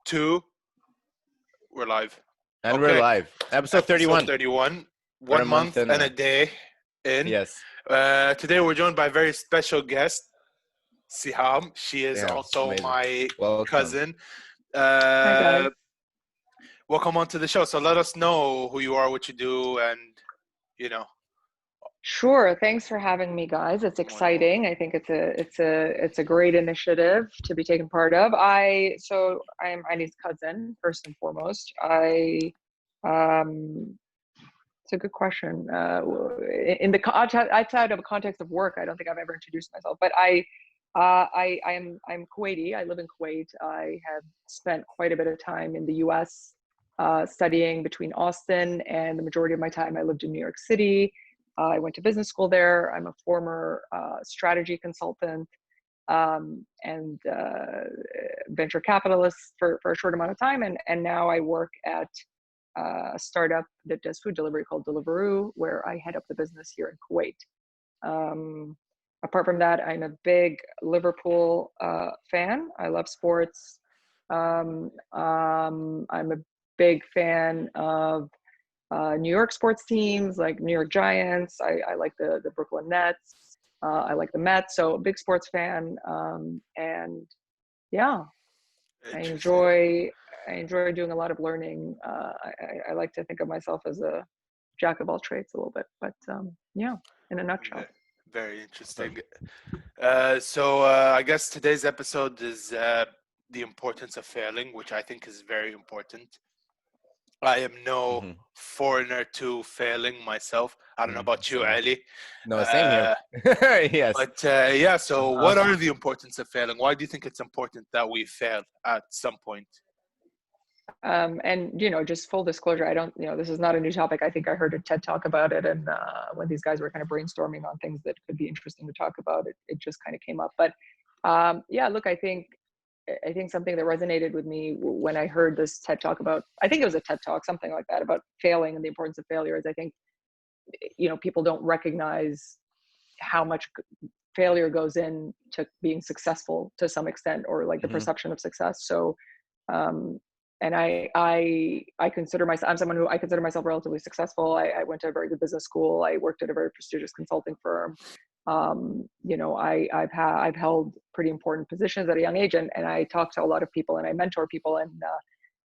2, we're live. And we're live. Episode 31. 31. We're 1 month and a day in. Yes. Today we're joined by a very special guest, Seham. She is also amazing. my cousin. Hi, guys. Welcome onto the show. So let us know who you are, what you do, and, you know. Sure. Thanks for having me, guys. It's exciting. I think it's a great initiative to be taken part of. I'm Annie's cousin, first and foremost. It's a good question. In the outside of a context of work, I don't think I've ever introduced myself, but I'm Kuwaiti. I live in Kuwait. I have spent quite a bit of time in the U.S. Studying between Austin, and the majority of my time I lived in New York City. I went to business school there. I'm a former strategy consultant and venture capitalist for a short amount of time. And now I work at a startup that does food delivery called Deliveroo, where I head up the business here in Kuwait. Apart from that, I'm a big Liverpool fan. I love sports. I'm a big fan of New York sports teams like New York Giants. I like the Brooklyn Nets. I like the Mets. So a big sports fan. And yeah, I enjoy doing a lot of learning. I like to think of myself as a jack of all trades a little bit, but yeah, in a nutshell. Very interesting. So I guess today's episode is the importance of failing, which I think is very important. I am no foreigner to failing myself. I don't know about you, Ali. No, same here. Yes. But so what are the importance of failing? Why do you think it's important that we fail at some point? And, just full disclosure, I don't, this is not a new topic. I think I heard a TED talk about it. And when these guys were kind of brainstorming on things that could be interesting to talk about, it just kind of came up. But look, I think something that resonated with me when I heard this TED talk about, I think it was a TED talk, something like that, about failing and the importance of failure is I think, people don't recognize how much failure goes into being successful to some extent, or like the perception of success. So, and I consider myself, I'm someone who I consider myself relatively successful. I went to a very good business school. I worked at a very prestigious consulting firm. I've held pretty important positions at a young age, and I talk to a lot of people and I mentor people, and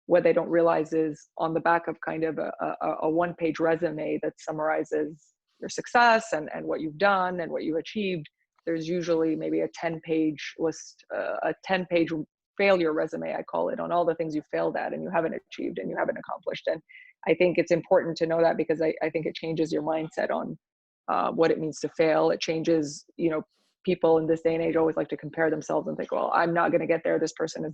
what they don't realize is on the back of kind of a one-page resume that summarizes your success and what you've done and what you've achieved, there's usually maybe a 10-page list, a 10-page failure resume, I call it, on all the things you failed at and you haven't achieved and you haven't accomplished. And I think it's important to know that, because I think it changes your mindset on what it means to fail. It changes, people in this day and age always like to compare themselves and think, well, I'm not going to get there. This person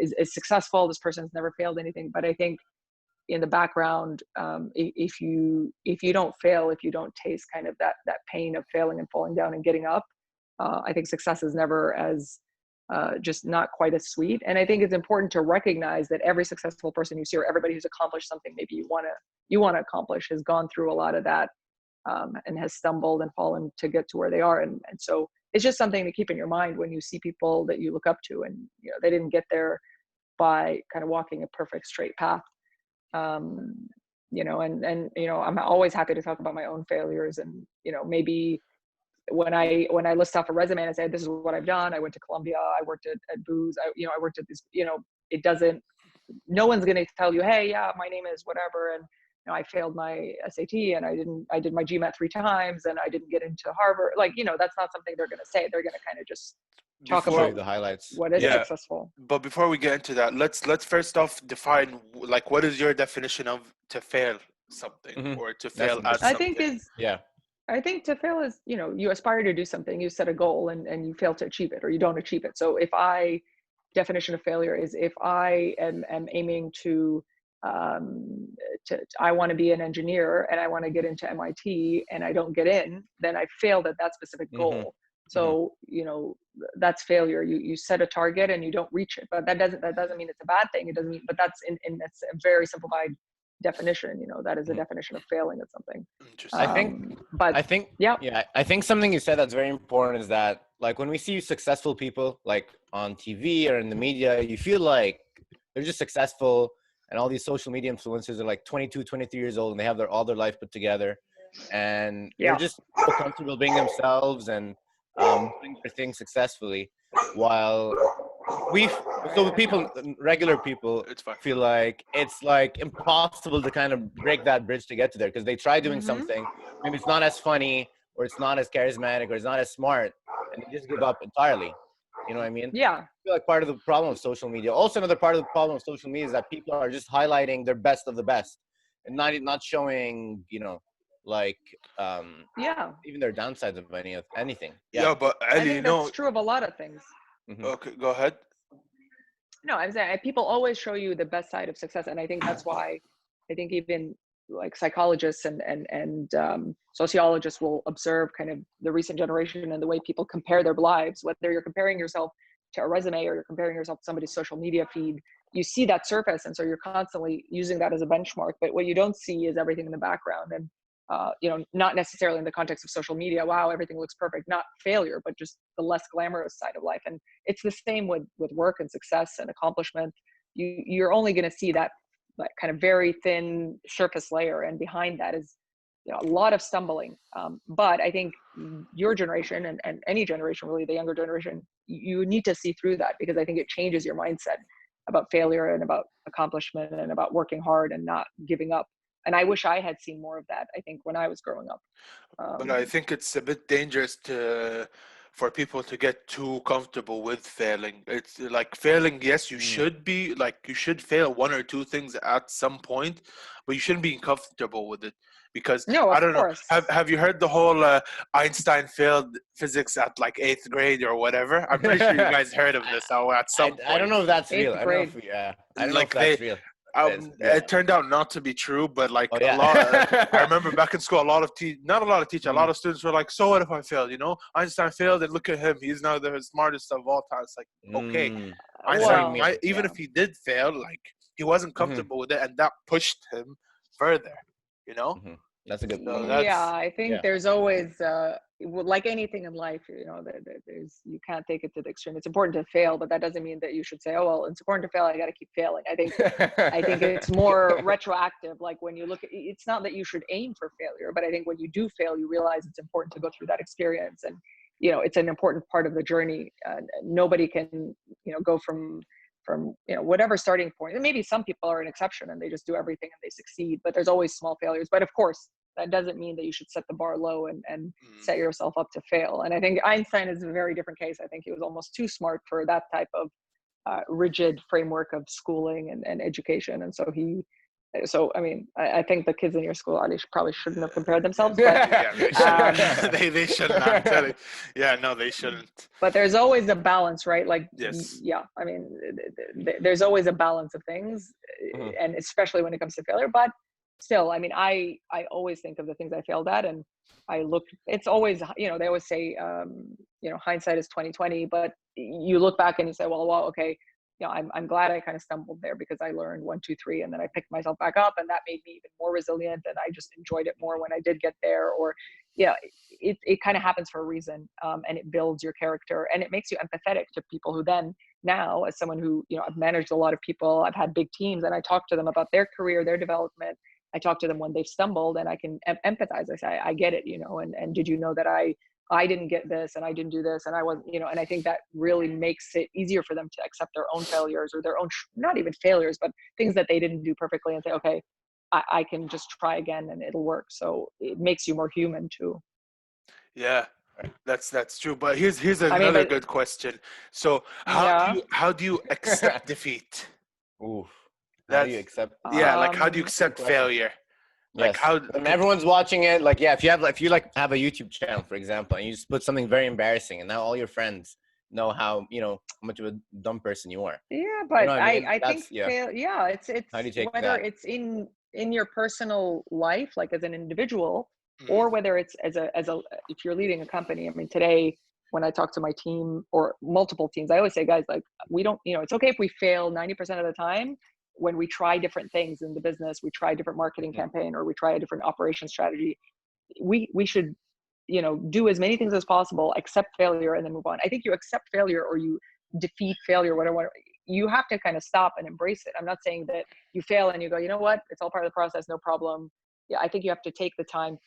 is successful. This person has never failed anything. But I think in the background, if you don't fail, if you don't taste kind of that pain of failing and falling down and getting up, I think success is never as just not quite as sweet. And I think it's important to recognize that every successful person you see, or everybody who's accomplished something maybe you want to accomplish, has gone through a lot of that. And has stumbled and fallen to get to where they are. And so it's just something to keep in your mind when you see people that you look up to, and they didn't get there by kind of walking a perfect straight path. And I'm always happy to talk about my own failures, and maybe when I list off a resume and I say, this is what I've done. I went to Columbia, I worked at Booz, I worked at this, no one's going to tell you, hey, yeah, my name is whatever, and I failed my SAT, and I did my GMAT 3 times, and I didn't get into Harvard. That's not something they're going to say. They're going to kind of just talk about the highlights. What is successful. But before we get into that, let's first off define, what is your definition of to fail something or to fail at something? I think to fail is, you aspire to do something, you set a goal and you fail to achieve it, or you don't achieve it. So definition of failure is if I am aiming to I want to be an engineer and I want to get into MIT and I don't get in, then I failed at that specific goal. So, that's failure. You set a target and you don't reach it, but that doesn't mean it's a bad thing. It doesn't mean, but that's it's a very simplified definition. That is a definition of failing at something. I think something you said that's very important is that, like, when we see successful people like on TV or in the media, you feel like they're just successful, and all these social media influencers are like 22, 23 years old, and they have all their life put together, and they're just so comfortable being themselves and doing their thing successfully, while regular people feel like it's like impossible to kind of break that bridge to get to there, because they try doing something, maybe it's not as funny or it's not as charismatic or it's not as smart, and they just give up entirely. You know what I mean? Yeah. I feel like part of the problem of social media, also another part of the problem of social media, is that people are just highlighting their best of the best and not showing, like even their downsides of anything. Yeah, but I think that's true of a lot of things. Okay, go ahead. No, I'm saying people always show you the best side of success, and I think that's why I think even like psychologists and sociologists will observe kind of the recent generation and the way people compare their lives, whether you're comparing yourself to a resume or you're comparing yourself to somebody's social media feed. You see that surface, and so you're constantly using that as a benchmark, but what you don't see is everything in the background. And not necessarily in the context of social media, wow, everything looks perfect, not failure, but just the less glamorous side of life. And it's the same with work and success and accomplishment. You're only going to see that kind of very thin surface layer, and behind that is a lot of stumbling. But I think your generation and any generation, really the younger generation, you need to see through that, because I think it changes your mindset about failure and about accomplishment and about working hard and not giving up. And I wish I had seen more of that, I think, when I was growing up. But I think it's a bit dangerous for people to get too comfortable with failing. It's like failing, yes, you should be, like, you should fail one or two things at some point, but you shouldn't be comfortable with it. Because, I don't know, have you heard the whole Einstein failed physics at like 8th grade or whatever? I'm pretty sure you guys heard of this at some point. I don't know if that's real. I don't know if that's real. It turned out not to be true, but like a lot. I remember back in school, a lot of students were like, "So what if I failed? Einstein failed, and look at him; he's now the smartest of all time." It's like, okay, Einstein, even if he did fail, like he wasn't comfortable with it, and that pushed him further. That's a good point. I think there's always like anything in life, there's, you can't take it to the extreme. It's important to fail, but that doesn't mean that you should say, oh well, it's important to fail, I got to keep failing. I think it's more retroactive. Like when you look at, it's not that you should aim for failure, but I think when you do fail, you realize it's important to go through that experience, and it's an important part of the journey. Nobody can go from whatever starting point. And maybe some people are an exception and they just do everything and they succeed, but there's always small failures. But of course, that doesn't mean that you should set the bar low and set yourself up to fail. And I think Einstein is a very different case. I think he was almost too smart for that type of rigid framework of schooling and education. And so I think the kids in your school probably shouldn't have compared themselves, but they shouldn't. I'm telling you. No, they shouldn't. But there's always a balance, right? Like, yes. There's always a balance of things, and especially when it comes to failure. But still, I always think of the things I failed at, and it's always, they always say, hindsight is 20/20, but you look back and you say, well, okay, I'm glad I kind of stumbled there, because I learned 1, 2, 3, and then I picked myself back up, and that made me even more resilient, and I just enjoyed it more when I did get there. Or, it kind of happens for a reason, and it builds your character, and it makes you empathetic to people who then, now, as someone who, I've managed a lot of people, I've had big teams, and I talk to them about their career, their development. I talk to them when they've stumbled, and I can empathize. I say, I get it, and did you know that I didn't get this, and I didn't do this, and I wasn't, and I think that really makes it easier for them to accept their own failures, or their own, not even failures, but things that they didn't do perfectly, and say, okay, I can just try again and it'll work. So it makes you more human too. Yeah, that's true. But here's another good question. So how do you accept defeat? Oof. How do you accept? Like how do you accept failure? Like how everyone's watching it. Like, if you have a YouTube channel, for example, and you just put something very embarrassing, and now all your friends know how much of a dumb person you are. Yeah, but I think it's how do you take whether that? it's in your personal life, like as an individual, or whether it's as a if you're leading a company. Today when I talk to my team or multiple teams, I always say, guys, like, we don't, it's okay if we fail 90% of the time. When we try different things in the business, we try a different marketing campaign, or we try a different operation strategy, we should, do as many things as possible, accept failure, and then move on. I think you accept failure or you defeat failure, whatever, you have to kind of stop and embrace it. I'm not saying that you fail and you go, you know what, it's all part of the process, no problem. Yeah, I think you have to take the time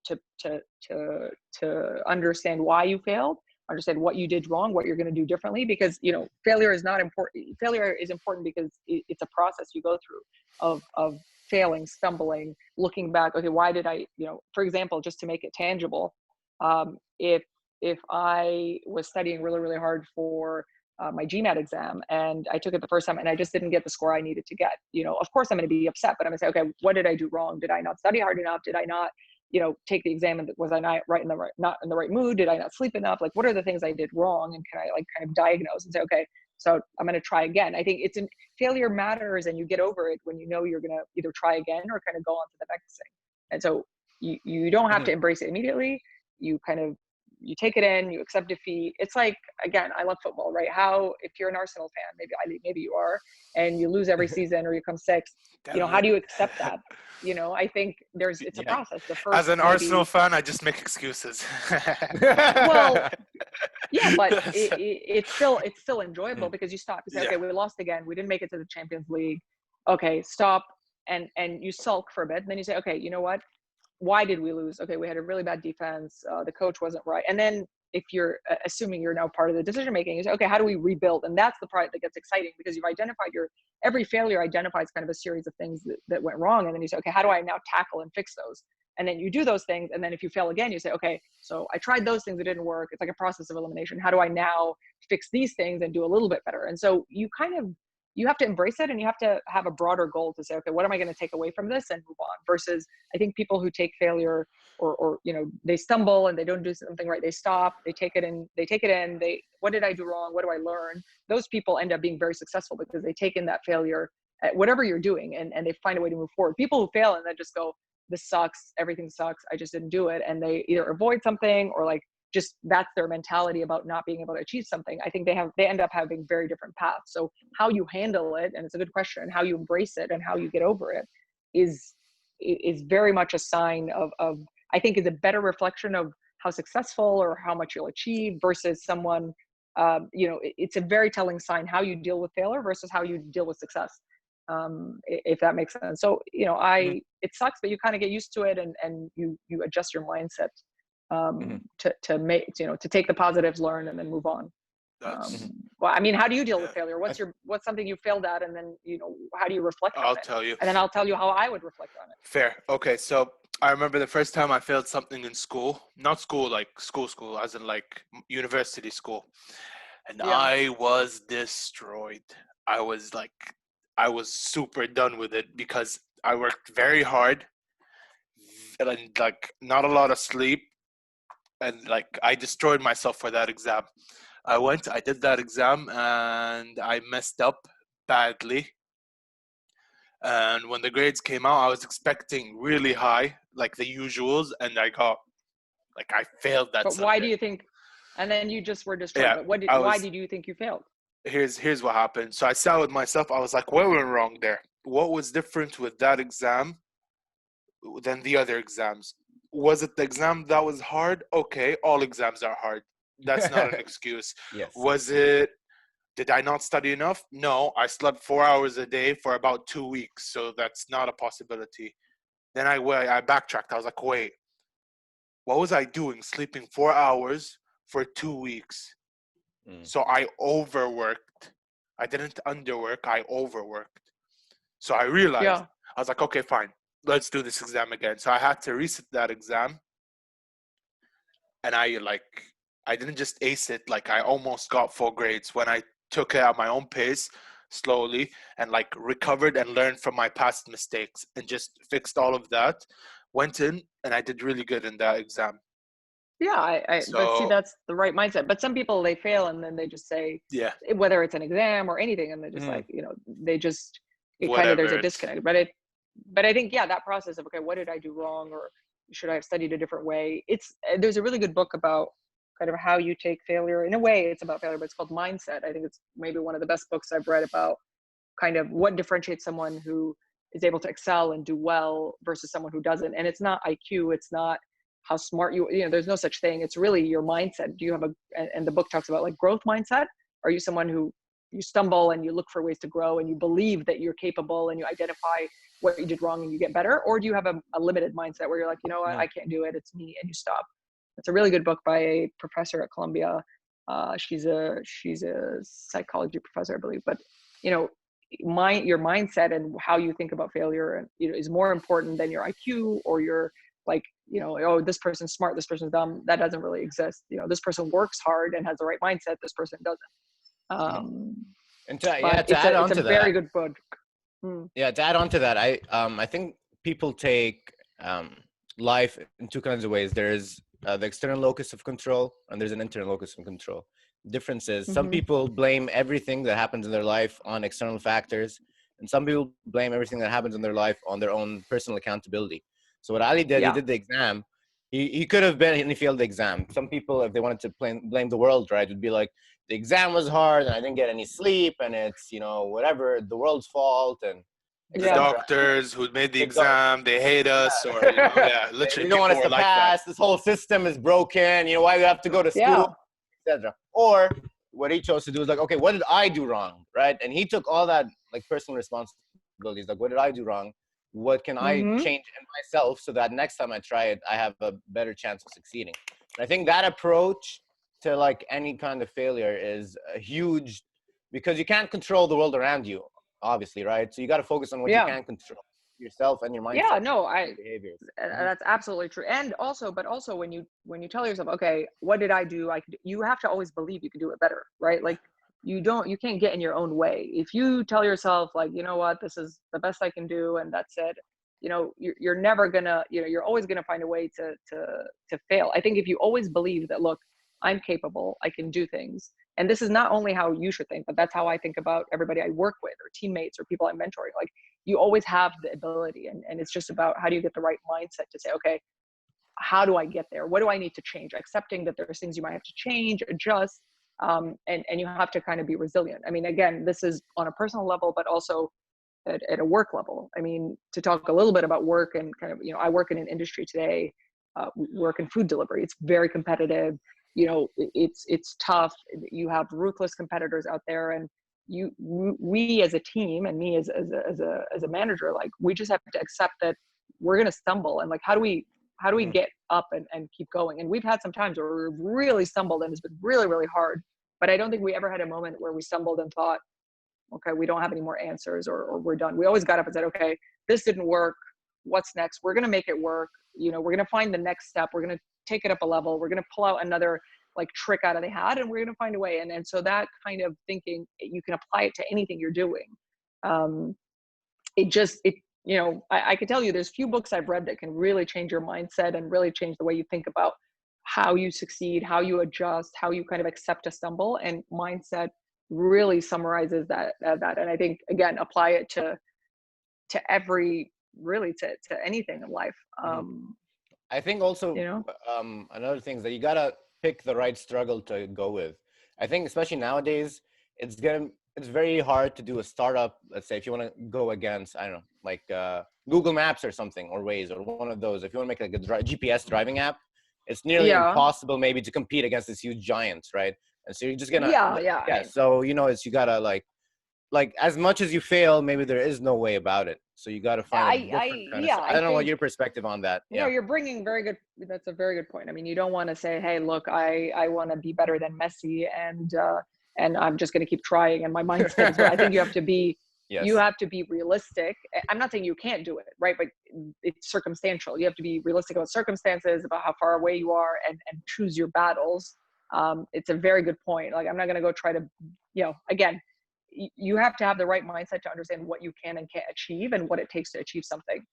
to understand why you failed, understand what you did wrong, what you're going to do differently, because, you know, failure is not important. Failure is important because it's a process you go through of failing, stumbling, looking back. Okay, why did I, you know, for example, just to make it tangible, if I was studying really, really hard for my GMAT exam and I took it the first time and I just didn't get the score I needed to get, you know, of course I'm going to be upset, but I'm going to say, okay, what did I do wrong? Did I not study hard enough? Did I not, you know, take the exam, and was I not not in the right mood? Did I not sleep enough? Like, what are the things I did wrong? And can I like kind of diagnose and say, okay, so I'm going to try again. I think failure matters, and you get over it when you know you're going to either try again or kind of go on to the next thing. And so you don't have to embrace it immediately. You kind of, you take it in, you accept defeat. It's like, again, I love football, right? How, if you're an Arsenal fan, maybe you are, and you lose every season or you come sixth, you know, how do you accept that? You know, I think it's a process. The first, as an Arsenal fan, I just make excuses. Well, yeah, but it's still enjoyable because you stop. You say, okay, we lost again. We didn't make it to the Champions League. Okay, stop, and you sulk for a bit. And then you say, okay, you know what? Why did we lose? Okay, we had a really bad defense. The coach wasn't right. And then if you're assuming you're now part of the decision making, you say, okay, how do we rebuild? And that's the part that gets exciting, because you've identified every failure identifies kind of a series of things that went wrong. And then you say, okay, how do I now tackle and fix those? And then you do those things. And then if you fail again, you say, okay, so I tried those things, it didn't work. It's like a process of elimination. How do I now fix these things and do a little bit better? And so you have to embrace it, and you have to have a broader goal to say, okay, what am I going to take away from this and move on? Versus, I think people who take failure or you know, they stumble and they don't do something right, they stop, they take it in, what did I do wrong? What do I learn? Those people end up being very successful because they take in that failure at whatever you're doing, and they find a way to move forward. People who fail and then just go, this sucks, everything sucks, I just didn't do it, and they either avoid something or like, just that's their mentality about not being able to achieve something. I think they end up having very different paths. So how you handle it, and it's a good question, how you embrace it and how you get over it is very much a sign of I think is a better reflection of how successful or how much you'll achieve versus someone, you know, it's a very telling sign how you deal with failure versus how you deal with success. If that makes sense. So, you know, it sucks, but you kind of get used to it, and you adjust your mindset to make, you know, to take the positives, learn, and then move on. Well, I mean, how do you deal with failure? What's something you failed at, and then, you know, how do you reflect on it? I'll tell you. And then I'll tell you how I would reflect on it. Fair. Okay, so I remember the first time I failed something in school. Not school, like school, as in like university school. And I was destroyed. I was super done with it because I worked very hard and like not a lot of sleep. And like I destroyed myself for that exam. I did that exam and I messed up badly. And when the grades came out, I was expecting really high, like the usuals, and I failed that. But why do you think? And then you just were destroyed. Yeah, but why did you think you failed? Here's what happened. So I sat with myself. I was like, what went wrong there? What was different with that exam than the other exams? Was it the exam that was hard? Okay, all exams are hard. That's not an excuse. Yes. Did I not study enough? No, I slept 4 hours a day for about 2 weeks, so that's not a possibility. Then I backtracked. I was like, wait, what was I doing sleeping 4 hours for 2 weeks? So I overworked. I didn't underwork, I overworked. So I realized, I was like, okay, fine. Let's do this exam again. So I had to resit that exam. And I didn't just ace it, like I almost got 4 grades when I took it at my own pace, slowly, and like recovered and learned from my past mistakes and just fixed all of that. Went in and I did really good in that exam. Yeah, but see, that's the right mindset. But some people, they fail and then they just say, whether it's an exam or anything, and they just like, you know, they just, there's a disconnect. But I think, that process of, okay, what did I do wrong, or should I have studied a different way? There's a really good book about kind of how you take failure. In a way, it's about failure, but it's called Mindset. I think it's maybe one of the best books I've read about kind of what differentiates someone who is able to excel and do well versus someone who doesn't. And it's not IQ, it's not how smart you know, there's no such thing. It's really your mindset. Do you have and the book talks about like growth mindset? Are you someone who, you stumble and you look for ways to grow and you believe that you're capable and you identify what you did wrong and you get better? Or do you have a limited mindset where you're like, you know what, I can't do it, it's me, and you stop? It's a really good book by a professor at Columbia. She's a psychology professor, I believe. But your mindset and how you think about failure, and is more important than your IQ or your oh, this person's smart, this person's dumb. That doesn't really exist. This person works hard and has the right mindset, this person doesn't. And to add on to that, it's a very good book. Yeah, to add on to that, I think people take life in two kinds of ways. There's the external locus of control, and there's an internal locus of control. The difference is some people blame everything that happens in their life on external factors, and some people blame everything that happens in their life on their own personal accountability. So what Ali did, he did the exam. He could have been, and he failed the exam. Some people, if they wanted to blame the world, right, would be like, the exam was hard, and I didn't get any sleep, and it's, whatever, the world's fault, and the doctors who made the exam, they hate us, or literally they don't want us to pass. This whole system is broken. Why do we have to go to school, etc. Or what he chose to do is like, okay, what did I do wrong, right? And he took all that personal responsibilities. Like, what did I do wrong? What can I change in myself so that next time I try it, I have a better chance of succeeding? And I think that approach to any kind of failure is huge, because you can't control the world around you, obviously, right? So you got to focus on what you can control, yourself and your mindset. Behaviors. That's absolutely true. And also when you tell yourself, okay, what did I do? You have to always believe you can do it better, right? Like you can't get in your own way. If you tell yourself you know what, this is the best I can do, and that's it, you're never gonna, you're always gonna find a way to fail. I think if you always believe that, look, I'm capable, I can do things. And this is not only how you should think, but that's how I think about everybody I work with, or teammates, or people I'm mentoring. Like, you always have the ability, and it's just about how do you get the right mindset to say, okay, how do I get there? What do I need to change? Accepting that there's things you might have to change, adjust, and you have to kind of be resilient. I mean, again, this is on a personal level, but also at a work level. I mean, to talk a little bit about work and kind of, I work in an industry today, work in food delivery. It's very competitive. It's tough. You have ruthless competitors out there, and we as a team, and me as a manager, we just have to accept that we're going to stumble, and how do we get up and keep going? And we've had some times where we've really stumbled, and it's been really, really hard. But I don't think we ever had a moment where we stumbled and thought, okay, we don't have any more answers, or we're done. We always got up and said, okay, this didn't work. What's next? We're going to make it work. We're going to find the next step. We're going to take it up a level. We're going to pull out another trick out of the hat, and we're going to find a way. And so that kind of thinking, you can apply it to anything you're doing. I could tell you there's few books I've read that can really change your mindset and really change the way you think about how you succeed, how you adjust, how you kind of accept a stumble. And mindset really summarizes that. And I think, again, apply it to every, really to anything in life. I think also, another thing is that you got to pick the right struggle to go with. I think especially nowadays, it's very hard to do a startup. Let's say if you want to go against, I don't know, Google Maps or something, or Waze, or one of those. If you want to make a GPS driving app, it's nearly impossible maybe to compete against these huge giants, right? And so you're just gonna So you gotta as much as you fail, maybe there is no way about it. So you got to find a different kind of. I don't know what your perspective on that. You're bringing that's a very good point. I mean, you don't want to say, hey, look, I want to be better than Messi, and I'm just going to keep trying, and my mindset is. I think you have to be. Yes. You have to be realistic. I'm not saying you can't do it, right? But it's circumstantial. You have to be realistic about circumstances, about how far away you are, and choose your battles. It's a very good point. I'm not going to go try to, again, you have to have the right mindset to understand what you can and can't achieve, and what it takes to achieve something.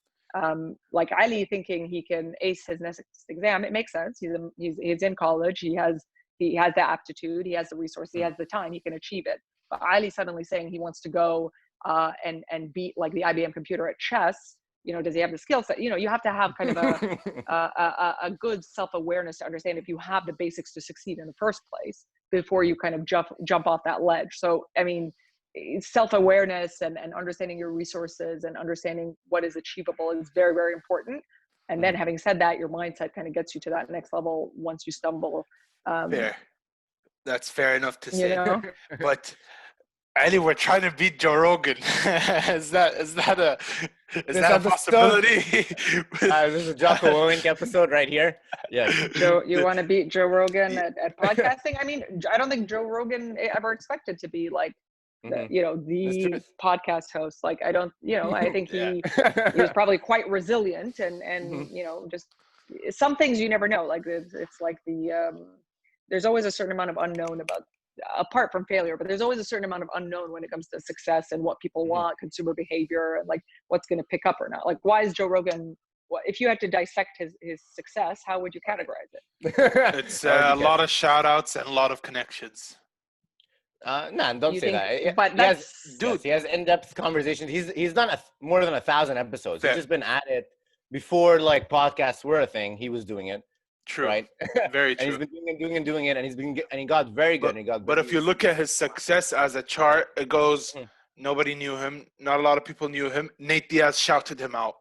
Like Ali thinking he can ace his next exam, it makes sense. He's in college. He has the aptitude. He has the resources. He has the time. He can achieve it. But Ali suddenly saying he wants to go and beat the IBM computer at chess. Does he have the skill set? You have to have kind of a good self-awareness to understand if you have the basics to succeed in the first place before you kind of jump off that ledge. So, I mean, self-awareness and understanding your resources and understanding what is achievable is very, very important. And then having said that, your mindset kind of gets you to that next level once you stumble. Fair. That's fair enough to say. But Ali, we're trying to beat Joe Rogan. is that a possibility? This is a Jocko Willink episode right here. Yes. Joe, you want to beat Joe Rogan at podcasting? I mean, I don't think Joe Rogan ever expected to be like, the podcast host. Like, I don't, I think he was probably quite resilient and just some things you never know. Like it's like there's always a certain amount of unknown about, apart from failure, but there's always a certain amount of unknown when it comes to success and what people want, consumer behavior, and like what's going to pick up or not. Like, why is Joe Rogan, if you had to dissect his success, how would you categorize it? It's a lot of shout outs and a lot of connections. No, don't say that. But he has in-depth conversations. He's done more than 1,000 episodes. Fair. He's just been at it before like podcasts were a thing. He was doing it. True. Right. Very true. And he's been doing it, and he got very good. But if you look at his success as a chart, it goes. Nobody knew him. Not a lot of people knew him. Nate Diaz shouted him out.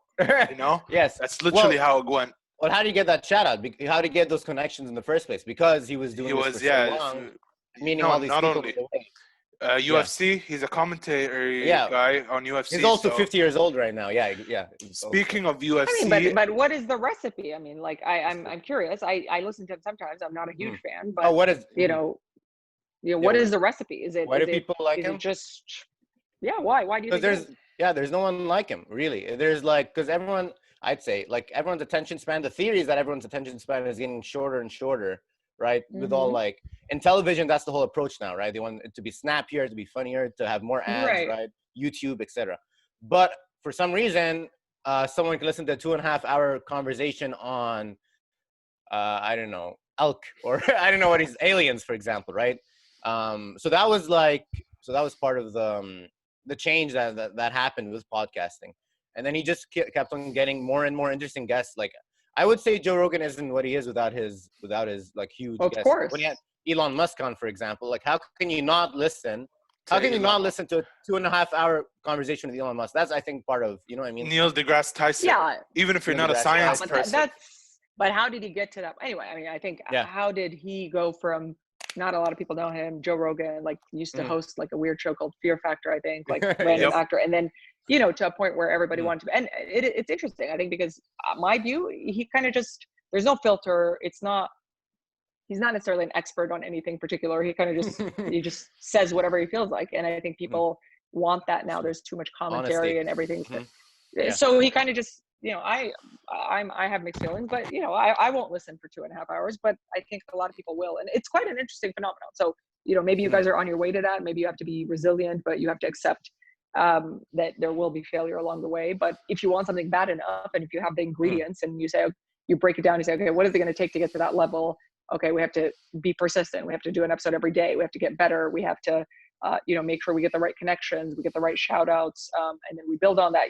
Yes. That's literally how it went. Well, how do you get that shout out? How do you get those connections in the first place? Because he was doing this for so long. Meaning all these not people only UFC, he's a commentator guy on UFC. He's also 50 years old right now. Yeah. Speaking of UFC, I mean, but what is the recipe? I mean, like I'm curious. I listen to him sometimes. I'm not a huge fan, but what is what is the recipe? Is it why do people like him? It just why do you think there's no one like him really. There's like, because everyone, I'd say, like everyone's attention span, the theory is that everyone's attention span is getting shorter and shorter, right? With all like in television, that's the whole approach now, right? They want it to be snappier, to be funnier, to have more ads, right? YouTube, etc. But for some reason, someone can listen to a 2.5-hour conversation on I don't know, elk, or I don't know what is aliens, for example, right? So that was part of the change that happened with podcasting. And then he just kept on getting more and more interesting guests. Like, I would say Joe Rogan isn't what he is without his like huge guests. Of course. When he had Elon Musk on, for example, like how can you not listen? How can you not listen to a 2.5-hour conversation with Elon Musk? That's, I think, part of, you know what I mean? Neil deGrasse Tyson. Yeah. Even if you're not a science person. But how did he get to that? Anyway, I mean, I think how did he go from, not a lot of people know him, Joe Rogan, like used to host like a weird show called Fear Factor, I think, like random actor. And then, to a point where everybody wanted to, and it's interesting, I think, because my view, he kind of just, there's no filter. He's not necessarily an expert on anything particular. He kind of just, he just says whatever he feels like. And I think people want that now. There's too much commentary honesty and everything. So he kind of just, I have mixed feelings, but I won't listen for 2.5 hours, but I think a lot of people will. And it's quite an interesting phenomenon. So, maybe you guys are on your way to that. Maybe you have to be resilient, but you have to accept that there will be failure along the way. But if you want something bad enough, and if you have the ingredients and you say, you break it down, you say, okay, what is it going to take to get to that level? Okay, we have to be persistent. We have to do an episode every day. We have to get better. We have to, make sure we get the right connections, we get the right shout outs, and then we build on that.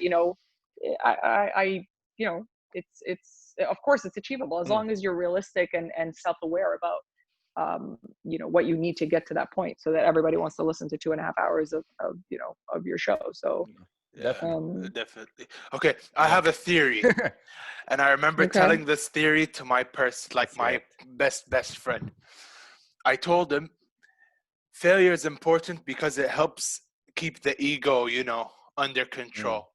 It's of course it's achievable as long as you're realistic and self-aware about, what you need to get to that point, so that everybody wants to listen to 2.5 hours of your show. So definitely. Okay, I have a theory, and I remember telling this theory to my my best friend. I told him failure is important because it helps keep the ego, under control.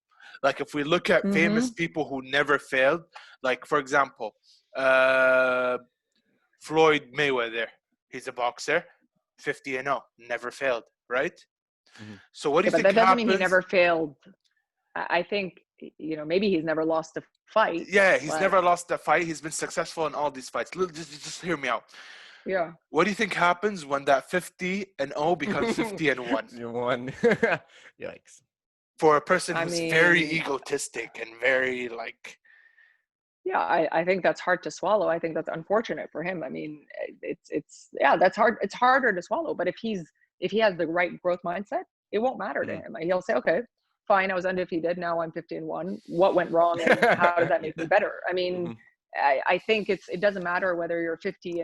Like if we look at famous people who never failed, like for example, Floyd Mayweather, he's a boxer, 50-0, never failed, right? So what do you think that doesn't happens? mean he never failed. I think, maybe he's never lost a fight. Yeah, he's never lost a fight. He's been successful in all these fights. Just hear me out. Yeah. What do you think happens when that 50-0 becomes 50-1? You won. Yikes. For a person who's very egotistic and very Yeah, I think that's hard to swallow. I think that's unfortunate for him. I mean, that's hard. It's harder to swallow. But if he has the right growth mindset, it won't matter to him. He'll say, okay, fine, I was undefeated. Now I'm 50-1. What went wrong, and how does that make me better? I mean, I think it doesn't matter whether you're 50,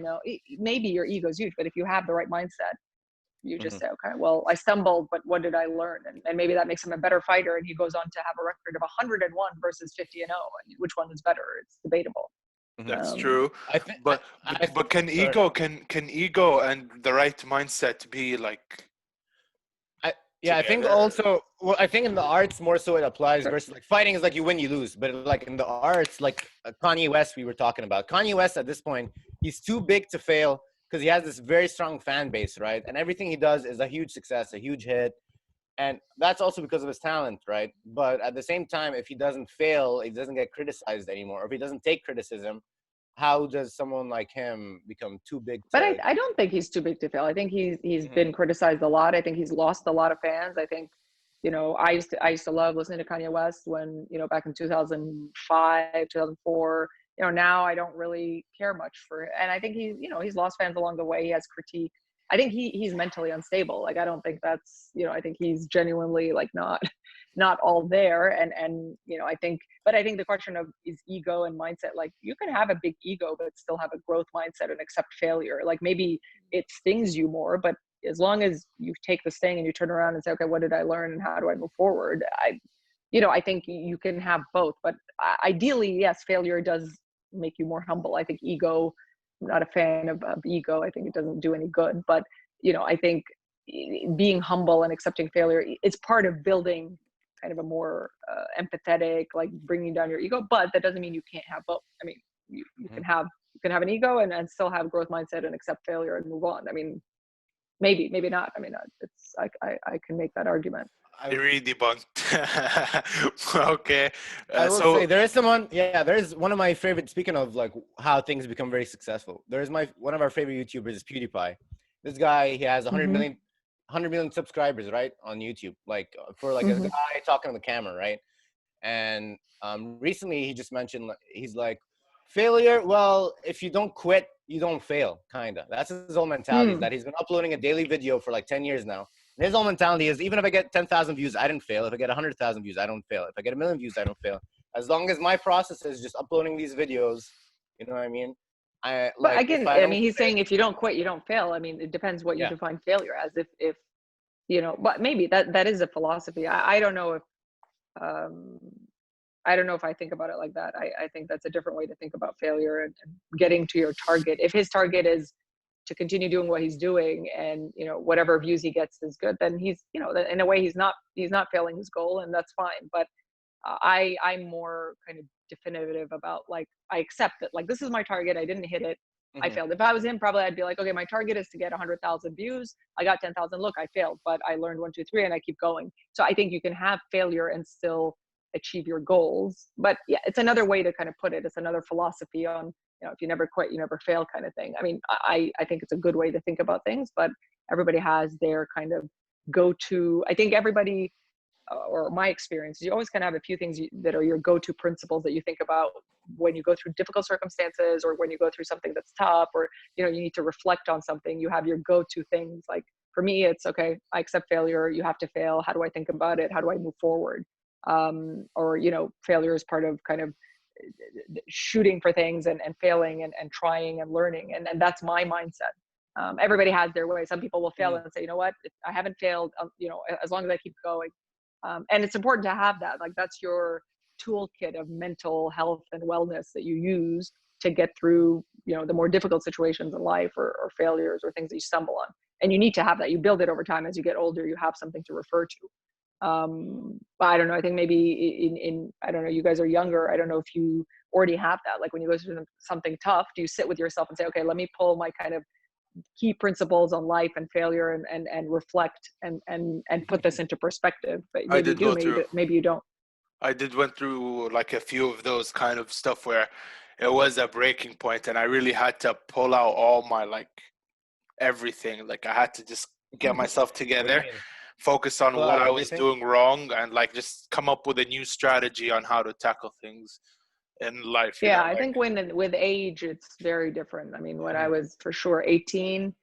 maybe your ego's huge, but if you have the right mindset, you just say, okay, well, I stumbled, but what did I learn? And maybe that makes him a better fighter, and he goes on to have a record of 101 versus 50-0. And which one is better? It's debatable. That's true. But can ego and the right mindset be like? Yeah, I think also, well, I think in the arts more so it applies versus like fighting is like you win, you lose. But like in the arts, like Kanye West, we were talking about. Kanye West at this point, he's too big to fail because he has this very strong fan base, right? And everything he does is a huge success, a huge hit. And that's also because of his talent, right? But at the same time, if he doesn't fail, he doesn't get criticized anymore. Or if he doesn't take criticism, how does someone like him become too big But to I don't think he's too big to fail. I think he's been criticized a lot. I think he's lost a lot of fans. I think, I used to love listening to Kanye West when, back in 2005, 2004. Now I don't really care much for it. And I think he's lost fans along the way. He has critique. I think he's mentally unstable. Like, I don't think that's, I think he's genuinely like not all there. And I think the question of is ego and mindset, like you can have a big ego, but still have a growth mindset and accept failure. Like maybe it stings you more, but as long as you take the sting and you turn around and say, okay, what did I learn and how do I move forward? I think you can have both, but ideally, yes, failure does make you more humble. I think ego, I'm not a fan of ego. I think it doesn't do any good, but I think being humble and accepting failure is part of building kind of a more empathetic, like bringing down your ego, but that doesn't mean you can't have both. I mean, you can have an ego and still have growth mindset and accept failure and move on. I mean, maybe not. I mean, it's I can make that argument. I really debunked. Okay. I will say there is one of my favorite, speaking of like how things become very successful. There's one of our favorite YouTubers is PewDiePie. This guy, he has 100 million subscribers, right? On YouTube, like for like a guy talking on the camera, right? And recently he just mentioned, he's like, failure, well, if you don't quit, you don't fail, kind of. That's his whole mentality, is that he's been uploading a daily video for like 10 years now. And his whole mentality is, even if I get 10,000 views, I didn't fail. If I get 100,000 views, I don't fail. If I get 1,000,000 views, I don't fail. As long as my process is just uploading these videos, you know what I mean? But again, I mean, he's saying if you don't quit, you don't fail. I mean, it depends what you define failure as. If but maybe that is a philosophy. I don't know if I don't know if I think about it like that. I think that's a different way to think about failure and getting to your target. If his target is to continue doing what he's doing and, whatever views he gets is good, then he's, in a way he's not failing his goal, and that's fine. But I'm more kind of definitive about, like, I accept that, like, this is my target. I didn't hit it. I failed. If I was him, probably I'd be like, okay, my target is to get 100,000 views. I got 10,000. Look, I failed, but I learned 1, 2, 3, and I keep going. So I think you can have failure and still achieve your goals. But yeah, it's another way to kind of put it. It's another philosophy on, if you never quit, you never fail, kind of thing. I mean, I think it's a good way to think about things, but everybody has their kind of go-to. I think everybody, or my experience, you always kind of have a few things that are your go-to principles that you think about when you go through difficult circumstances, or when you go through something that's tough, or you need to reflect on something. You have your go-to things. Like for me, it's okay, I accept failure. You have to fail. How do I think about it? How do I move forward? Or failure is part of kind of shooting for things and failing and trying and learning, and that's my mindset. Everybody has their way. Some people will fail and say, you know what, I haven't failed, as long as I keep going. And it's important to have that. Like, that's your toolkit of mental health and wellness that you use to get through, the more difficult situations in life, or failures, or things that you stumble on. And you need to have that. You build it over time. As you get older, you have something to refer to. But I don't know. I think maybe I don't know, you guys are younger. I don't know if you already have that. Like when you go through something tough, do you sit with yourself and say, okay, let me pull my kind of key principles on life and failure and reflect and put this into perspective? But maybe you do, maybe you don't. I did went through like a few of those kind of stuff where it was a breaking point, and I really had to pull out all my, like, everything. Like I had to just get myself together, focus on what I was doing wrong, and like just come up with a new strategy on how to tackle things in life. Yeah, I think with age, it's very different. I mean, when I was for sure 18,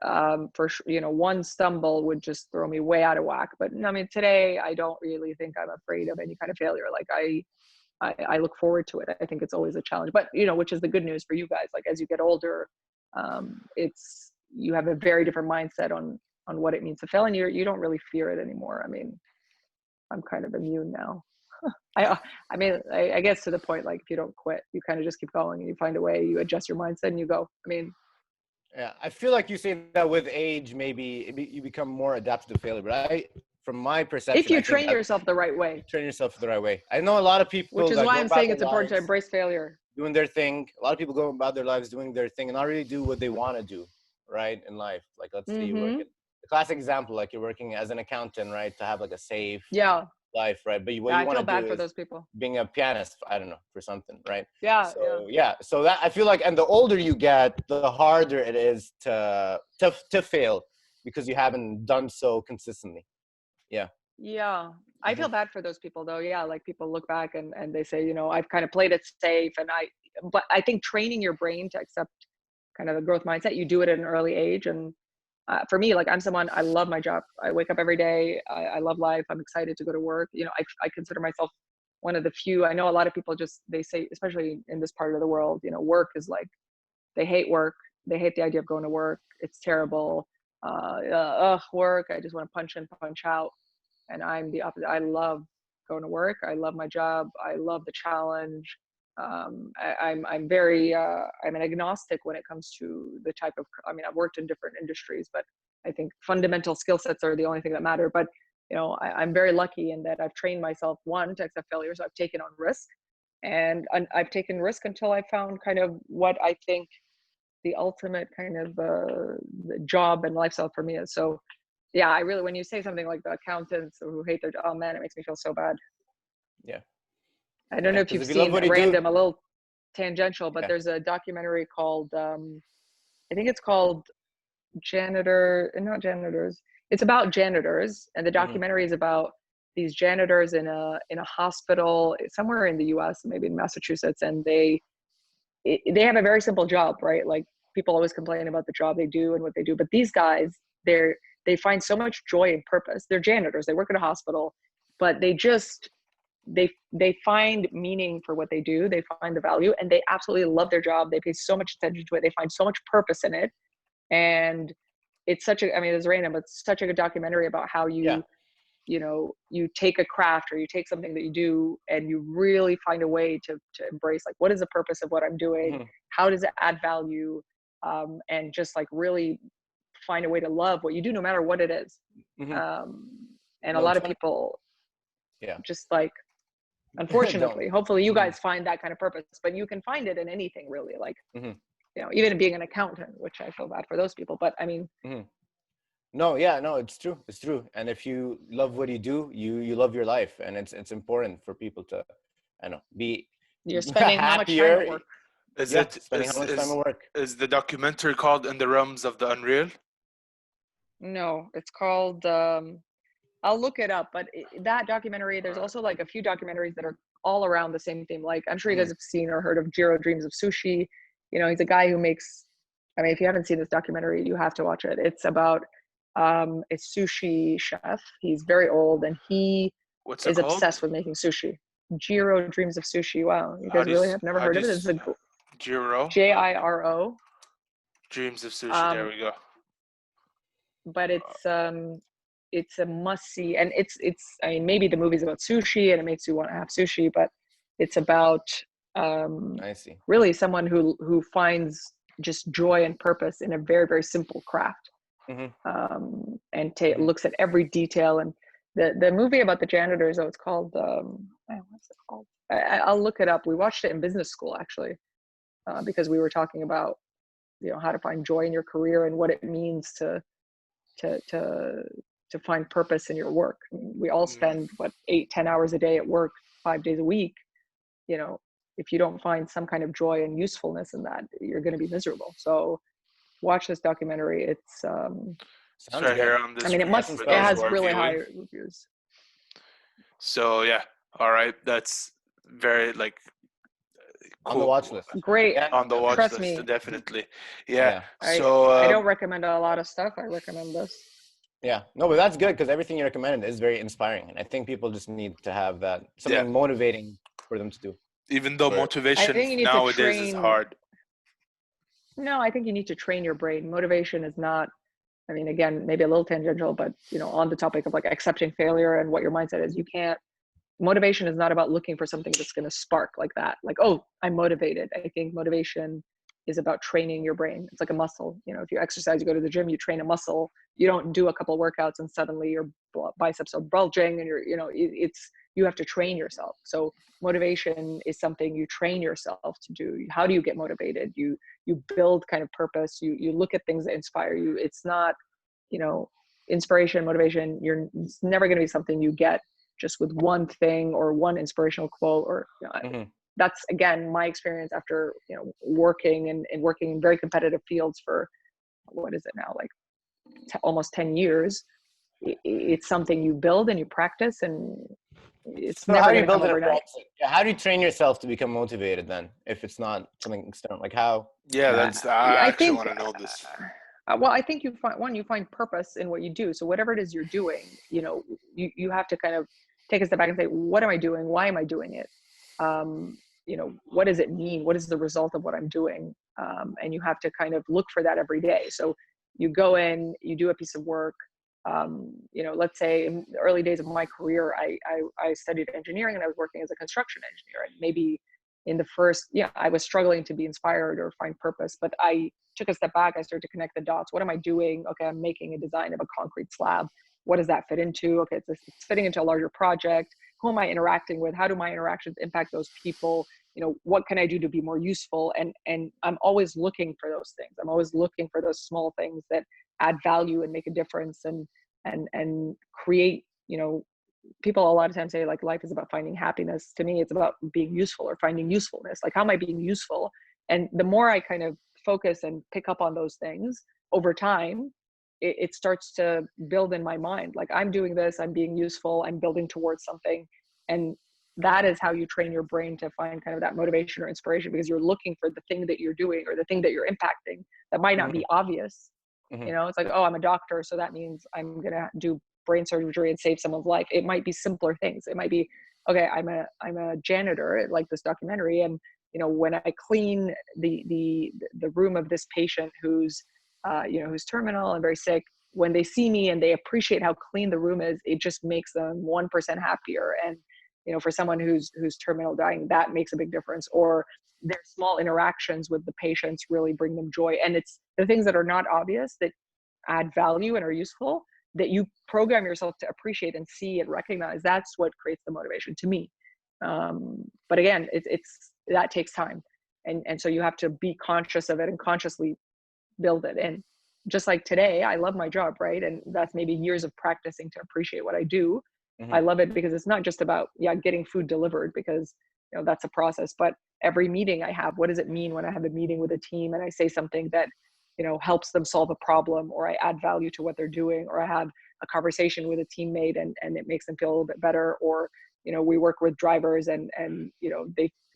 one stumble would just throw me way out of whack. But I mean, today I don't really think I'm afraid of any kind of failure. Like I look forward to it. I think it's always a challenge, but which is the good news for you guys. Like as you get older, you have a very different mindset on what it means to fail, and you don't really fear it anymore. I mean, I'm kind of immune now. I mean, I guess to the point, like if you don't quit, you kind of just keep going and you find a way, you adjust your mindset and you go. I mean, Yeah, I feel like you say that with age, maybe you become more adapted to failure. But from my perception, if you I think train yourself the right way. Train yourself the right way. I know a lot of Which people is that why go I'm about saying their it's important to lives embrace failure. doing their thing. A lot of people go about their lives doing their thing and not really do what they want to do, right, in life. Like, let's say you work at the classic example, like you're working as an accountant, right, to have like a safe life, right? But what you I want feel to bad do for is those people. being a pianist, I don't know, for something, right? Yeah, So so that I feel like, and the older you get, the harder it is to fail because you haven't done so consistently. Yeah. I feel bad for those people though. Yeah, like people look back and they say, you know, I've kind of played it safe, but I think training your brain to accept kind of the growth mindset, you do it at an early age. And for me, like, I'm someone, I love my job. I wake up every day. I love life. I'm excited to go to work. You know, I consider myself one of the few. I know a lot of people they say, especially in this part of the world, you know, work is like, they hate work. They hate the idea of going to work. It's terrible. Work. I just want to punch in, punch out. And I'm the opposite. I love going to work. I love my job. I love the challenge. I'm very I'm an agnostic when it comes to the type of. I mean, I've worked in different industries, but I think fundamental skill sets are the only thing that matter. But you know, I'm very lucky in that I've trained myself, one, to accept failure. So I've taken on risk, and I've taken risk until I found kind of what I think the ultimate kind of the job and lifestyle for me is. So yeah, I really, when you say something like the accountants who hate their job, oh man, it makes me feel so bad. Yeah. I don't know if you've seen a little tangential, but there's a documentary called, I think it's called not Janitors. It's about janitors, and the documentary is about these janitors in a hospital somewhere in the US, maybe in Massachusetts, and they have a very simple job, right? Like, people always complain about the job they do and what they do, but these guys, they find so much joy and purpose. They're janitors. They work at a hospital, but they find meaning for what they do. They find the value, and they absolutely love their job. They pay so much attention to it. They find so much purpose in it. And it's I mean, it's random, but it's such a good documentary about how you know, you take a craft or you take something that you do and you really find a way to embrace, like, what is the purpose of what I'm doing? How does it add value? And just like really find a way to love what you do, no matter what it is. And a lot of people just like, unfortunately, hopefully you guys find that kind of purpose, but you can find it in anything really, like, you know, even being an accountant, which I feel bad for those people, but I mean, no, it's true. And if you love what you do, you love your life, and it's important for people to, I know, be you're spending happier. How much time at work? Spending how much time at work? Is the documentary called In the Realms of the Unreal? No, it's called, I'll look it up, but that documentary, there's also like a few documentaries that are all around the same theme. Like, I'm sure you guys have seen or heard of Jiro Dreams of Sushi. You know, he's a guy who makes, I mean, if you haven't seen this documentary, you have to watch it. It's about a sushi chef. He's very old, and he is obsessed with making sushi. Jiro Dreams of Sushi. Wow, you guys really have never heard of it? It's Jiro. Jiro. Dreams of Sushi. There we go. But it's a must see, and it's I mean, maybe the movie's about sushi and it makes you want to have sushi, but it's about I see. Really someone who finds just joy and purpose in a very, very simple craft. And looks at every detail. And the movie about the janitors, it's called what's it called? I'll look it up. We watched it in business school, actually, because we were talking about, you know, how to find joy in your career and what it means to find purpose in your work. I mean, we all spend 8-10 hours a day at work, 5 days a week. You know, if you don't find some kind of joy and usefulness in that, you're going to be miserable. So watch this documentary. It's sounds right here on this. I mean, it has really high reviews. So yeah, all right, that's very like cool. On the watch list. Great. On the watch Trust list, me. definitely. Yeah. So I don't recommend a lot of stuff. I recommend this. Yeah, no, but that's good, because everything you recommended is very inspiring, and I think people just need to have that something motivating for them to do. Even though motivation nowadays is hard. No, I think you need to train your brain. Motivation is not, I mean, again, maybe a little tangential, but, you know, on the topic of like accepting failure and what your mindset is, motivation is not about looking for something that's going to spark like that. Like, oh, I'm motivated. I think motivation is about training your brain. It's like a muscle. You know, if you exercise, you go to the gym, you train a muscle. You don't do a couple of workouts and suddenly your biceps are bulging and you have to train yourself. So motivation is something you train yourself to do. How do you get motivated? You build kind of purpose. You look at things that inspire you. It's not, you know, inspiration, motivation. It's never going to be something you get just with one thing or one inspirational quote or, you know, that's again my experience after, you know, working in very competitive fields for what is it now, like almost 10 years. It's something you build and you practice, and it's never going to come overnight. How do you train yourself to become motivated then, if it's not something external? Like how? Yeah, I actually want to know this. Well, I think you find purpose in what you do. So whatever it is you're doing, you know, you have to kind of take a step back and say, what am I doing? Why am I doing it? You know, what does it mean? What is the result of what I'm doing? And you have to kind of look for that every day. So you go in, you do a piece of work. You know, let's say in the early days of my career, I studied engineering and I was working as a construction engineer. And maybe in the first, I was struggling to be inspired or find purpose, but I took a step back. I started to connect the dots. What am I doing? Okay, I'm making a design of a concrete slab. What does that fit into? Okay, it's fitting into a larger project. Who am I interacting with? How do my interactions impact those people? You know, what can I do to be more useful? And I'm always looking for those things. I'm always looking for those small things that add value and make a difference and create, you know, people a lot of times say like life is about finding happiness. To me, it's about being useful or finding usefulness. Like, how am I being useful? And the more I kind of focus and pick up on those things over time, it starts to build in my mind. Like, I'm doing this, I'm being useful, I'm building towards something. And that is how you train your brain to find kind of that motivation or inspiration, because you're looking for the thing that you're doing or the thing that you're impacting that might not be obvious. You know, it's like, oh, I'm a doctor, so that means I'm going to do brain surgery and save someone's life. It might be simpler things. It might be, okay, I'm a janitor, like this documentary, and you know, when I clean the room of this patient who's you know, who's terminal and very sick, when they see me and they appreciate how clean the room is, it just makes them 1% happier. And you know, for someone who's terminal dying, that makes a big difference. Or their small interactions with the patients really bring them joy. And it's the things that are not obvious that add value and are useful, that you program yourself to appreciate and see and recognize. That's what creates the motivation to me. But again, it's that takes time. And so you have to be conscious of it and consciously build it in. Just like today, I love my job, right? And that's maybe years of practicing to appreciate what I do. I love it because it's not just about, getting food delivered, because, you know, that's a process, but every meeting I have, what does it mean when I have a meeting with a team and I say something that, you know, helps them solve a problem, or I add value to what they're doing, or I have a conversation with a teammate and it makes them feel a little bit better. Or, you know, we work with drivers and, you know,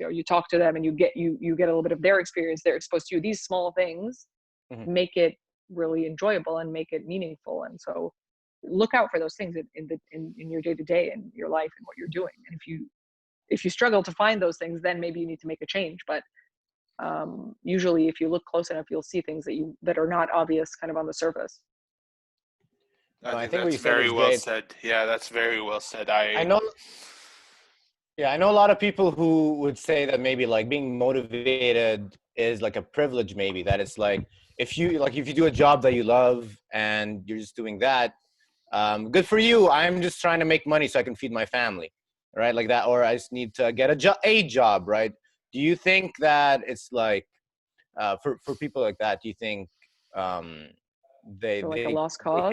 you talk to them and you get a little bit of their experience. They're exposed to you. These small things make it really enjoyable and make it meaningful. And so look out for those things in your day-to-day and your life and what you're doing. And if you struggle to find those things, then maybe you need to make a change. But usually if you look close enough, you'll see things that are not obvious kind of on the surface. I think that's very well said. Yeah, that's very well said. I know a lot of people who would say that maybe like being motivated is like a privilege, maybe that it's like if you do a job that you love and you're just doing that, good for you. I'm just trying to make money so I can feed my family, right? Like that, or I just need to get a job, right? Do you think that it's like for people like that? Do you think they like a lost cause?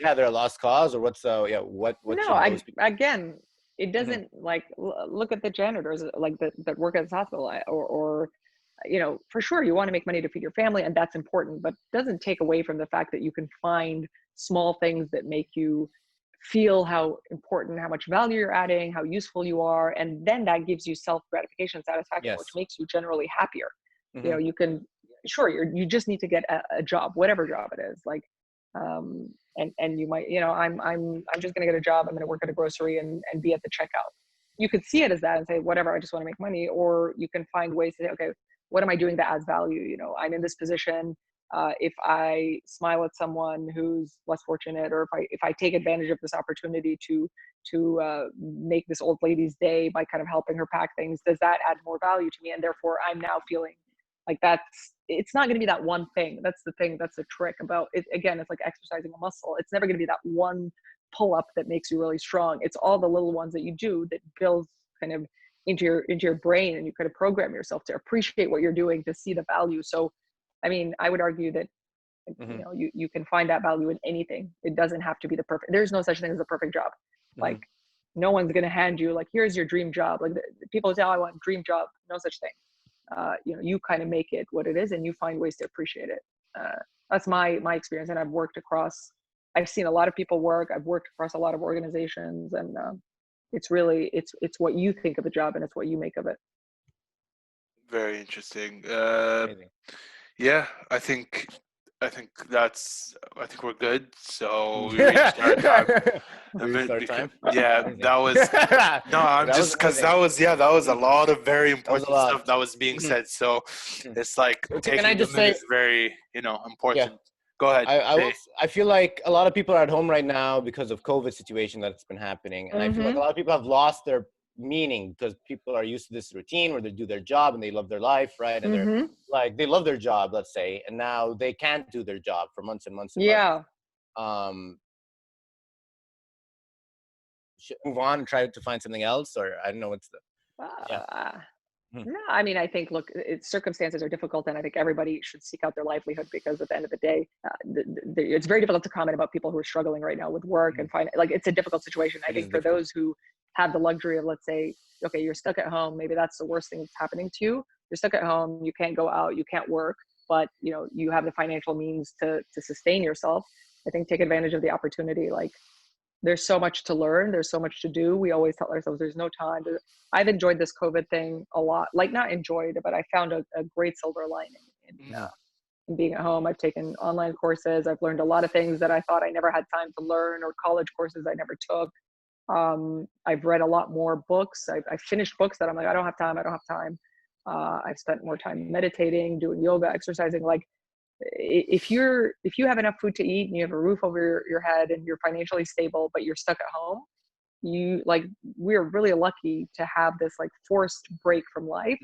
They're a lost cause, or what's what? No, again, it doesn't like look at the janitors like that work at this hospital, or you know, for sure you want to make money to feed your family, and that's important, but it doesn't take away from the fact that you can find small things that make you feel how important, how much value you're adding, how useful you are, and then that gives you self-gratification, satisfaction, which makes you generally happier. You know, you can you just need to get a job, whatever job it is, like and you might, you know, I'm just gonna get a job, I'm gonna work at a grocery and be at the checkout. You could see it as that and say, whatever, I just want to make money. Or you can find ways to say, okay, what am I doing that adds value? You know, I'm in this position. If I smile at someone who's less fortunate, or if I take advantage of this opportunity to make this old lady's day by kind of helping her pack things, does that add more value to me? And therefore I'm now feeling Like it's not going to be that one thing. That's the thing. That's the trick about it. Again, it's like exercising a muscle. It's never going to be that one pull up that makes you really strong. It's all the little ones that you do that builds kind of into your brain, and you kind of program yourself to appreciate what you're doing, to see the value. So, I mean, I would argue that you can find that value in anything. It doesn't have to be the perfect. There's no such thing as a perfect job. Like, no one's going to hand you like, here's your dream job. Like people say, oh, I want a dream job. No such thing. You kind of make it what it is, and you find ways to appreciate it. That's my experience. And I've seen a lot of people work. I've worked across a lot of organizations, and it's really, it's what you think of the job, and it's what you make of it. Very interesting. Yeah, I think we're good. So we reached our time. Yeah, that was no. I'm just because that was a lot of very important stuff that was being said. So it's like taking a minute is very important. Yeah. Go ahead. I feel like a lot of people are at home right now because of COVID situation that's been happening, and I feel like a lot of people have lost their meaning because people are used to this routine where they do their job and they love their life, right? And they're like, they love their job, let's say, and now they can't do their job for months and months and months. Should move on and try to find something else, or I don't know what's the no, I mean, I think, look, circumstances are difficult, and I think everybody should seek out their livelihood, because at the end of the day, it's very difficult to comment about people who are struggling right now with work and find, like, it's a difficult situation. I think for those who have the luxury of, let's say, okay, you're stuck at home, maybe that's the worst thing that's happening to you. You're stuck at home, you can't go out, you can't work, but you have the financial means to sustain yourself. I think take advantage of the opportunity. Like, there's so much to learn. There's so much to do. We always tell ourselves there's no time. I've enjoyed this COVID thing a lot. Like, not enjoyed, but I found a great silver lining in being at home. I've taken online courses. I've learned a lot of things that I thought I never had time to learn, or college courses I never took. I've read a lot more books. I've finished books that I'm like, I don't have time. I've spent more time meditating, doing yoga, exercising. Like, if you have enough food to eat and you have a roof over your head and you're financially stable, but you're stuck at home, we're really lucky to have this like forced break from life.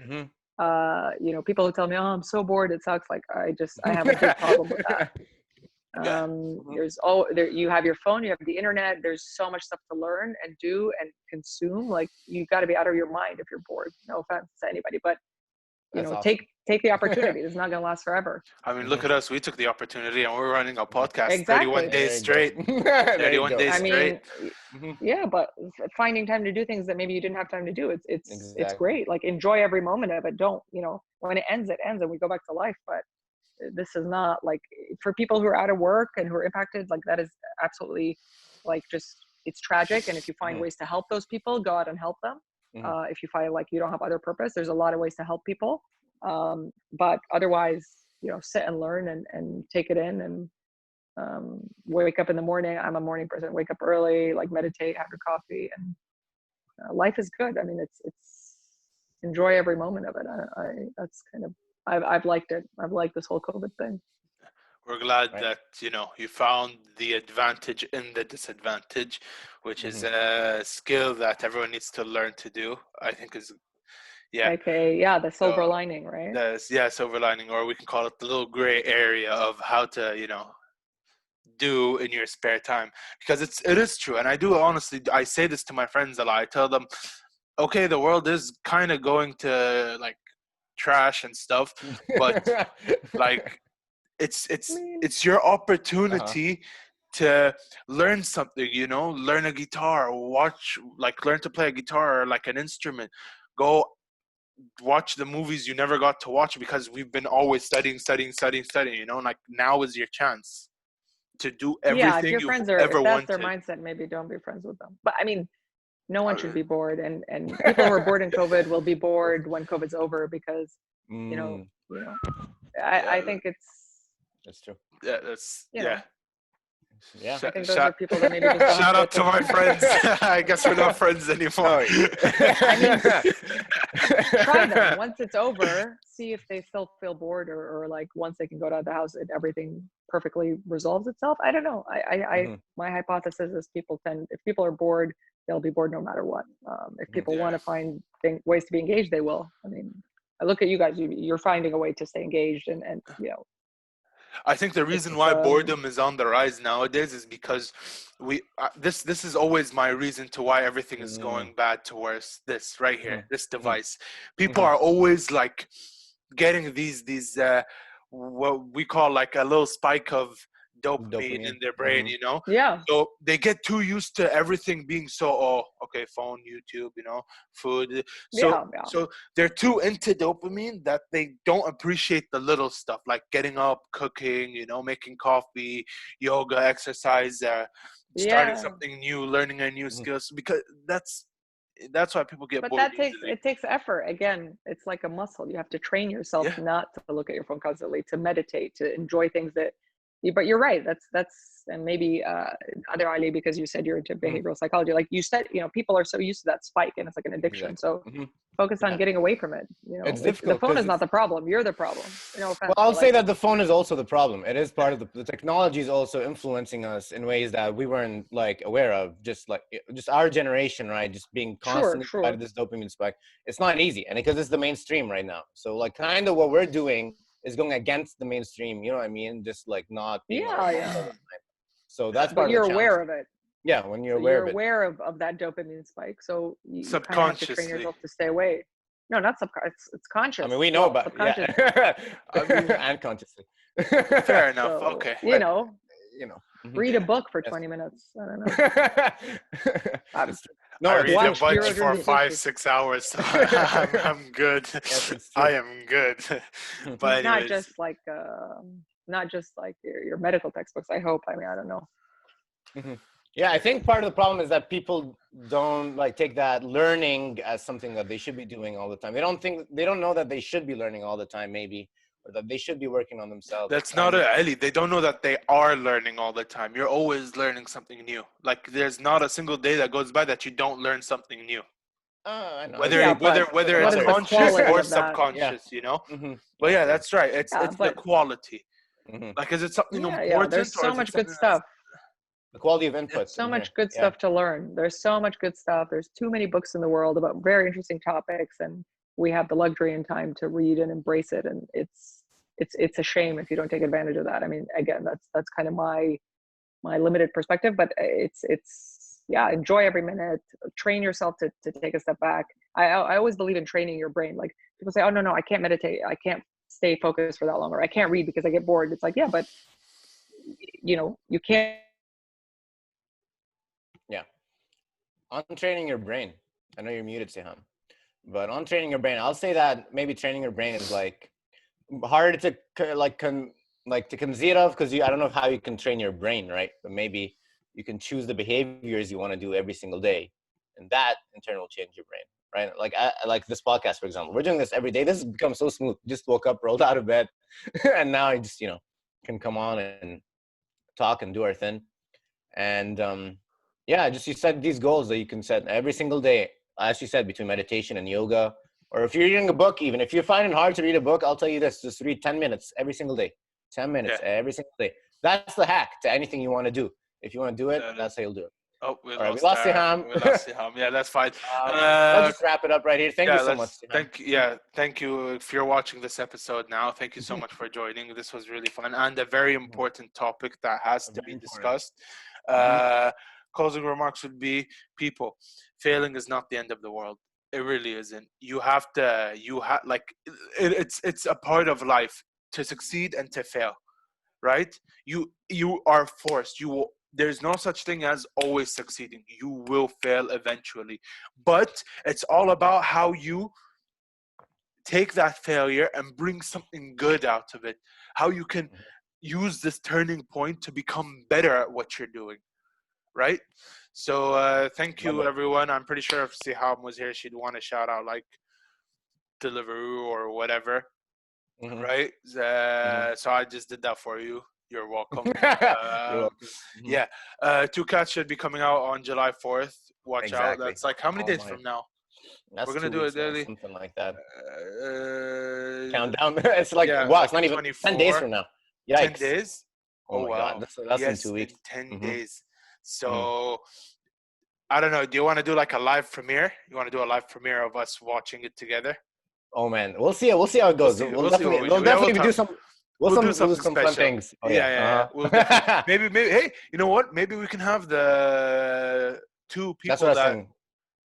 People who tell me, oh, I'm so bored, it sucks. Like, I have a big problem with that. You have your phone, you have the internet, there's so much stuff to learn and do and consume. Like, you got to be out of your mind if you're bored. No offense to anybody, but awesome. Take the opportunity. It's not going to last forever. I mean, look at us. We took the opportunity, and we're running a podcast 31 days straight. 31 days straight. Yeah, but finding time to do things that maybe you didn't have time to do, it's great. Like, enjoy every moment of it. Don't, when it ends, and we go back to life. But this is not, like, for people who are out of work and who are impacted, like, that is absolutely, like, just, it's tragic. And if you find ways to help those people, go out and help them. If you find like you don't have other purpose, there's a lot of ways to help people. But otherwise, sit and learn and take it in, and wake up in the morning. I'm a morning person. Wake up early, like, meditate, have your coffee, and life is good. I mean, it's enjoy every moment of it. That's kind of, I've liked it. I've liked this whole COVID thing. We're glad that you found the advantage in the disadvantage, which is a skill that everyone needs to learn to do. I think is the silver lining, right? Silver lining, or we can call it the little gray area of how to do in your spare time, because it is true. And I do honestly, I say this to my friends a lot. I tell them, okay, the world is kind of going to like trash and stuff, but like, it's your opportunity to learn something, learn a guitar, learn to play a guitar or like an instrument. Go watch the movies you never got to watch because we've been always studying. Like, now is your chance to do everything if your friends ever if that's wanted. their mindset, maybe don't be friends with them. But I mean, no one should be bored, and people who are bored in COVID will be bored when COVID's over, because I think that's true. Yeah, that's I think those are people that maybe just don't shout out to my friends. I guess we're not friends anymore. I mean, try them. Once it's over, see if they still feel bored, or like, once they can go to the house and everything perfectly resolves itself. I don't know. My hypothesis is if people are bored, they'll be bored no matter what. If people want to find ways to be engaged, they will. I mean, I look at you guys, you're finding a way to stay engaged and you know. I think the reason why boredom is on the rise nowadays is because this is always my reason to why everything is going bad to worse. This right here, this device. People are always like getting these what we call like a little spike of dopamine in their brain, you know? Yeah. So they get too used to everything being so, okay, phone, YouTube, you know, food. So they're too into dopamine that they don't appreciate the little stuff like getting up, cooking, you know, making coffee, yoga, exercise, starting something new, learning a new skills, because that's why people get bored. But it takes effort. Again, it's like a muscle. You have to train yourself not to look at your phone constantly, to meditate, to enjoy things that but you're right. That's and maybe other Ali, because you said you're into behavioral psychology. Like you said, you know, people are so used to that spike and it's like an addiction. So focus on getting away from it. You know, it's difficult. The phone is not the problem. You're the problem. No offense, well, I'll say that the phone is also the problem. It is part of the technology is also influencing us in ways that we weren't like aware of. Just our generation, right? Just being constantly part of this dopamine spike. It's not easy, and because it's the mainstream right now. So like kind of what we're doing is going against the mainstream, you know what I mean? Just like not being so that's part of the challenge. You're aware of it. Yeah, when you're aware of it. You're aware of that dopamine spike, so you kind of have to train Subconsciously. yourself to stay away. No, not subconscious. It's conscious. I mean, we know about and consciously. Fair enough. So, okay. You know, read a book for 20 minutes. I don't know. No, I read a bunch for 5-6 hours, so I'm good. Yes, I am good. But not just like your medical textbooks. I hope. I mean, I don't know. Yeah, I think part of the problem is that people don't like take that learning as something that they should be doing all the time. They don't know that they should be learning all the time, maybe, or that they should be working on themselves. That's not it, Ali. They don't know that they are learning all the time. You're always learning something new. Like there's not a single day that goes by that you don't learn something new. I know. Whether it's conscious or subconscious, you know. But yeah, that's right. It's the quality. Like, is it something important? Yeah, there's so much good stuff. The quality of input. So much good stuff to learn. There's so much good stuff. There's too many books in the world about very interesting topics, and we have the luxury and time to read and embrace it. And it's a shame if you don't take advantage of that. I mean, again, that's kind of my limited perspective, but it's enjoy every minute. Train yourself to take a step back. I always believe in training your brain. Like people say, oh no, I can't meditate. I can't stay focused for that long, or I can't read because I get bored. It's like, yeah, but you know, you can't. Yeah. On training your brain. I know you're muted, Seham. But on training your brain, I'll say that maybe training your brain is like hard to to conceive of, because I don't know how you can train your brain, right? But maybe you can choose the behaviors you want to do every single day, and that in turn will change your brain, right? Like like this podcast, for example, we're doing this every day. This has become so smooth. Just woke up, rolled out of bed, and now I just can come on and talk and do our thing. And just you set these goals that you can set every single day. As you said, between meditation and yoga, or if you're reading a book, even if you find it hard to read a book, I'll tell you this: just read 10 minutes every single day. 10 minutes every single day. That's the hack to anything you want to do. If you want to do it, that's how you'll do it. Oh, we lost Seham. We lost Seham. Yeah, that's fine. Let's just wrap it up right here. Thank you so much. Thank you. If you're watching this episode now, thank you so much for joining. This was really fun and a very important topic that has to be discussed. Closing remarks would be: people, failing is not the end of the world. It really isn't. It's a part of life to succeed and to fail, right? You are forced. There's no such thing as always succeeding. You will fail eventually, but it's all about how you take that failure and bring something good out of it. How you can use this turning point to become better at what you're doing, right? So thank you, everyone. I'm pretty sure if Seham was here, she'd want to shout out like Deliveroo or whatever, right? So I just did that for you. You're welcome. Yeah. Two Cats should be coming out on July 4th. Watch out. That's like how many days from now? We're going to do it daily. Something like that. Countdown. It's like, wow, it's not even 10 days from now. Yikes. 10 days? Oh, my God. That's in 2 weeks. 10 days. So, I don't know. Do you want to do like a live premiere? You want to do a live premiere of us watching it together? Oh man, we'll see. We'll see how it goes. We'll definitely do some. We'll do some fun things. Oh, yeah. We'll definitely, maybe. Hey, you know what? Maybe we can have the two people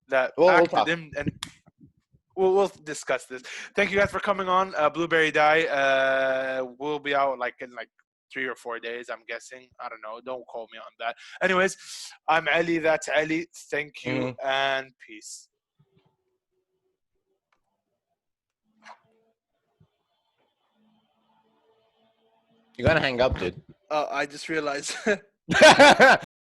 that acted in, and we'll discuss this. Thank you guys for coming on. Blueberry Dye will be out in 3 or 4 days, I'm guessing. I don't know. Don't call me on that. Anyways, I'm Ali. That's Ali. Thank you and peace. You gotta hang up, dude. I just realized.